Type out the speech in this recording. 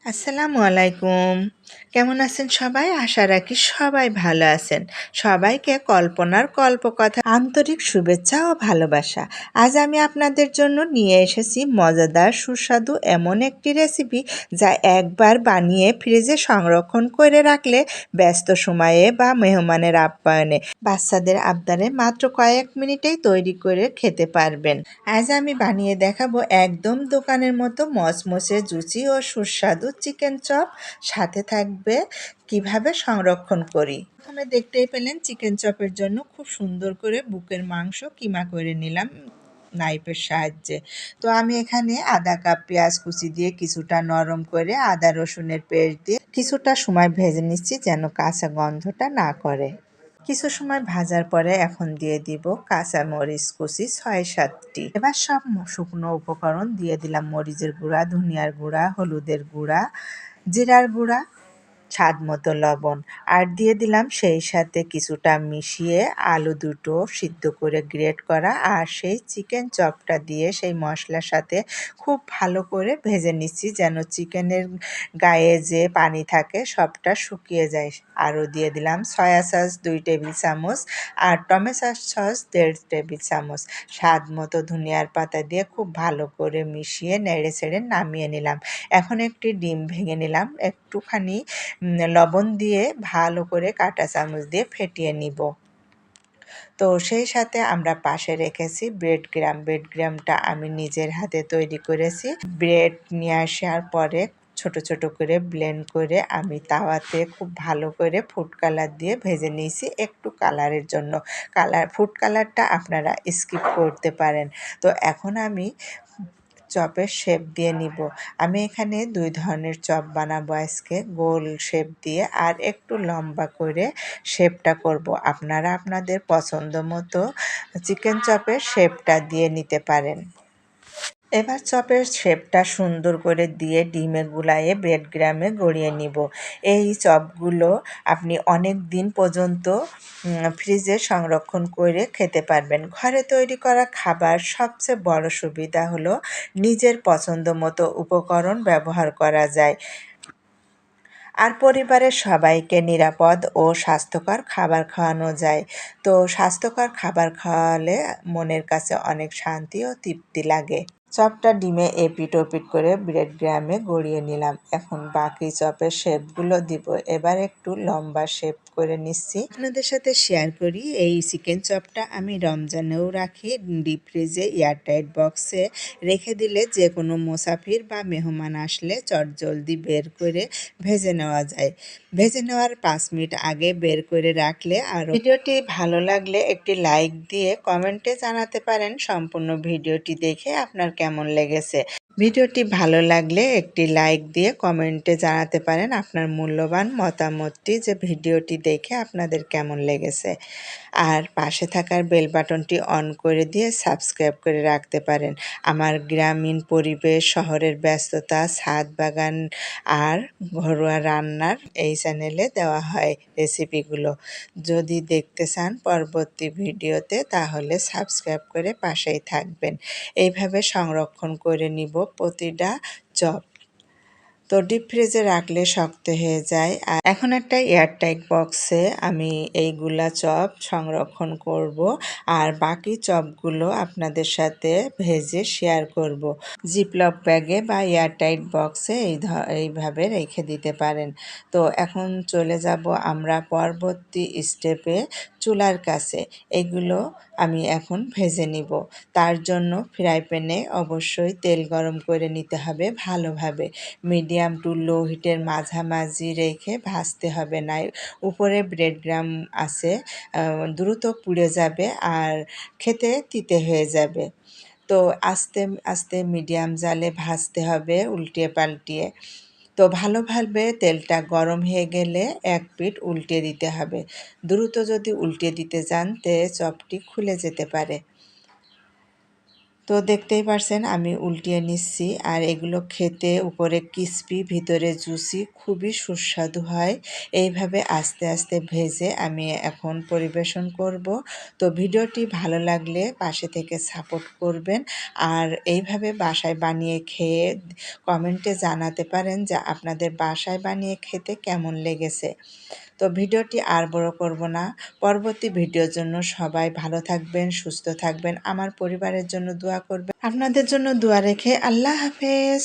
আসসালামু আলাইকুম। কেমন আছেন সবাই? আশা রাখি সবাই ভালো আছেন। সবাইকে কল্পনার কল্পকথা আন্তরিক শুভেচ্ছা ও ভালোবাসা। আজ আমি আপনাদের জন্য নিয়ে এসেছি মজাদার সুস্বাদু এমন একটি রেসিপি যা একবার বানিয়ে ফ্রিজে সংরক্ষণ করে রাখলে ব্যস্ত সময়ে বা মেহমানের আপ্যায়নে বাচ্চাদের আবদারে মাত্র কয়েক মিনিটেই তৈরি করে খেতে পারবেন। আজ আমি বানিয়ে দেখাবো একদম দোকানের মতো মচমচে জুচি ও সুস্বাদু চিকেন চপ। সাথে থাকবে কিভাবে সংরক্ষণ করি। প্রথমে দেখতেই পেলেন চিকেন চপের জন্য খুব সুন্দর করে বুকের মাংস কিমা করে নিলাম নাইফের সাহায্যে। তো আমি এখানে আধা কাপ পেঁয়াজ কুচি দিয়ে কিছুটা নরম করে আদা রসুনের পেস্ট দিয়ে কিছুটা সময় ভেজে নিচ্ছি যেন কাঁচা গন্ধটা না করে। কিছু সময় ভাজার পরে এখন দিয়ে দিব কাঁচা মরিচ কুচি ৬-৭টি। এবার সব শুকনো উপকরণ দিয়ে দিলাম মরিচের গুঁড়া, ধনিয়ার গুঁড়া, হলুদের গুঁড়া, জিরার গুঁড়া, স্বাদ মতো লবণ আর দিয়ে দিলাম সেই সাথে কিছুটা মিশিয়ে আলু দুটো সিদ্ধ করে গ্রেট করা আর সেই চিকেন চপটা দিয়ে সেই মশলার সাথে খুব ভালো করে ভেজে নিচ্ছি যেন চিকেনের গায়ে যে পানি থাকে সবটা শুকিয়ে যায়। আরও দিয়ে দিলাম সয়া সস ২ টেবিল চামচ আর টমেটো সস ১.৫ টেবিল চামচ। স্বাদ মতো ধনিয়ার পাতা দিয়ে খুব ভালো করে মিশিয়ে নেড়ে ছেড়ে নামিয়ে নিলাম। এখন একটি ডিম ভেঙে নিলাম, একটুখানি লবণ দিয়ে ভালো করে কাঁটা চামচ দিয়ে ফেটিয়ে নিব। তো সেই সাথে আমরা পাশে রেখেছি ব্রেড গ্রামটা আমি নিজের হাতে তৈরি করেছি। ব্রেড নিয়ে আসার পরে ছোট ছোট করে ব্লেন্ড করে আমি তাওয়াতে খুব ভালো করে ফুড কালার দিয়ে ভেজে নিয়েছি একটু কালারের জন্য। ফুড কালারটা আপনারা স্কিপ করতে পারেন। তো এখন আমি চপের শেপ দিয়ে নিব। আমি এখানে ২ ধরনের চপ বানাবো আজকে, গোল শেপ দিয়ে আর একটু লম্বা করে শেপটা করব। আপনারা আপনাদের পছন্দ মতো চিকেন চপের শেপটা দিয়ে নিতে পারেন। এবার চপের শেপটা সুন্দর করে দিয়ে ডিমে গুলায়ে ব্রেডগ্রামে গড়িয়ে নিব। এই চপগুলো আপনি অনেক দিন পর্যন্ত ফ্রিজে সংরক্ষণ করে খেতে পারবেন। ঘরে তৈরি করা খাবার সবচেয়ে বড় সুবিধা হলো নিজের পছন্দ মতো উপকরণ ব্যবহার করা যায় আর পরিবারের সবাইকে নিরাপদ ও স্বাস্থ্যকর খাবার খাওয়ানো যায়। তো স্বাস্থ্যকর খাবার খাওয়ালে মনের কাছে অনেক শান্তি ও তৃপ্তি লাগে। চপটা ডিমে এপিট ওপিট করে ব্রেডগ্রামে গড়িয়ে নিলাম। এখন বাকি চপের শেপগুলো দিব। এবার একটু লম্বা শেপ করে নিচ্ছি। আপনাদের সাথে শেয়ার করি এই চিকেন চপটা আমি রমজানেও রাখি ডিপ ফ্রিজে এয়ারটাইট বক্সে রেখে দিলে যে কোনো মুসাফির বা মেহমান আসলে চটজলদি বের করে ভেজে নেওয়া যায়। ভেজে নেওয়ার ৫ মিনিট আগে বের করে রাখলে আরও। ভিডিওটি ভালো লাগলে একটি লাইক দিয়ে কমেন্টে জানাতে পারেন সম্পূর্ণ ভিডিওটি দেখে আপনার কেমন লেগেছে। ভিডিওটি ভালো লাগলে একটি লাইক দিয়ে কমেন্টে জানাতে পারেন আপনার মূল্যবান মতামতটি যে ভিডিওটি দেখে আপনাদের কেমন লেগেছে। আর পাশে থাকার বেল বাটনটি অন করে দিয়ে সাবস্ক্রাইব করে রাখতে পারেন। আমার গ্রামীণ পরিবেশ, শহরের ব্যস্ততা, ছাদ বাগান আর ঘরোয়া রান্নার এই চ্যানেলে দেওয়া হয় রেসিপিগুলো। যদি দেখতে চান পরবর্তী ভিডিওতে তাহলে সাবস্ক্রাইব করে পাশেই থাকবেন। এইভাবে সংরক্ষণ করে নিব প্রতিটা চপ। তো ডিপ ফ্রিজে রাখলে শক্ত হয়ে যায়। আর এখন একটা এয়ারটাইট বক্সে আমি এইগুলা চপ সংরক্ষণ করব আর বাকি চপগুলো আপনাদের সাথে ভেজে শেয়ার করব। জিপলক ব্যাগে বা এয়ারটাইট বক্সে এইভাবে রেখে দিতে পারেন। তো এখন চলে যাব আমরা পরবর্তী স্টেপে চুলার কাছে। এগুলো আমি এখন ভেজে নিব। তার জন্য ফ্রাই প্যানে অবশ্যই তেল গরম করে নিতে হবে ভালোভাবে। মিডিয়াম টু লো হিটের মাঝামাঝি রেখে ভাজতে হবে, না উপরে ব্রেডগ্রাম আছে দ্রুত পুড়ে যাবে আর খেতে তিতে হয়ে যাবে। তো আস্তে আস্তে মিডিয়াম জালে ভাজতে হবে উল্টিয়ে পাল্টিয়ে। তো ভালোভাবে তেলটা গরম হয়ে গেলে এক পিঠ উল্টে দিতে হবে। দ্রুত যদি উল্টে দিতে যান তে চপটি খুলে যেতে পারে। তো দেখতেই পারছেন আমি উল্টিয়ে নিচ্ছি, আর এগুলো খেতে উপরে ক্রিস্পি ভিতরে জুসি, খুবই সুস্বাদু হয়। এইভাবে আস্তে আস্তে ভেজে আমি এখন পরিবেশন করব। তো ভিডিওটি ভালো লাগলে পাশে থেকে সাপোর্ট করবেন, আর এইভাবে বাসায় বানিয়ে খেয়ে কমেন্টে জানাতে পারেন যে আপনাদের বাসায় বানিয়ে খেতে কেমন লেগেছে। তো ভিডিওটি আর বড় করব না। পরবর্তী ভিডিওর জন্য সবাই ভালো থাকবেন, সুস্থ থাকবেন, আমার পরিবারের জন্য দোয়া করবেন। আপনাদের জন্য দোয়া রেখে আল্লাহ হাফেজ।